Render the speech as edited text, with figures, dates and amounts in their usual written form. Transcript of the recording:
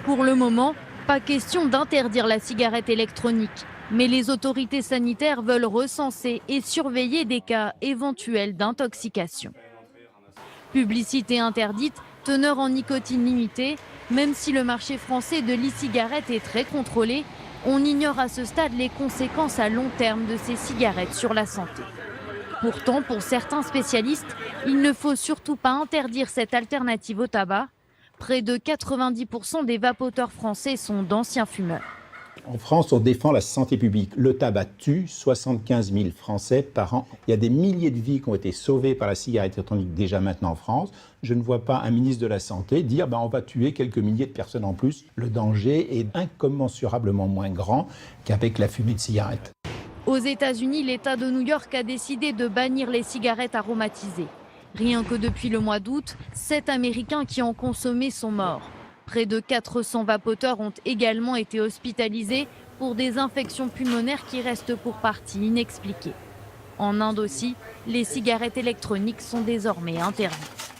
Pour le moment, pas question d'interdire la cigarette électronique, mais les autorités sanitaires veulent recenser et surveiller des cas éventuels d'intoxication. Publicité interdite, teneur en nicotine limitée, même si le marché français de l'e-cigarette est très contrôlé, on ignore à ce stade les conséquences à long terme de ces cigarettes sur la santé. Pourtant, pour certains spécialistes, il ne faut surtout pas interdire cette alternative au tabac. Près de 90% des vapoteurs français sont d'anciens fumeurs. En France, on défend la santé publique. Le tabac tue 75 000 Français par an. Il y a des milliers de vies qui ont été sauvées par la cigarette électronique déjà maintenant en France. Je ne vois pas un ministre de la Santé dire on va tuer quelques milliers de personnes en plus. Le danger est incommensurablement moins grand qu'avec la fumée de cigarette. Aux États-Unis, l'État de New York a décidé de bannir les cigarettes aromatisées. Rien que depuis le mois d'août, 7 Américains qui en consommaient sont morts. Près de 400 vapoteurs ont également été hospitalisés pour des infections pulmonaires qui restent pour partie inexpliquées. En Inde aussi, les cigarettes électroniques sont désormais interdites.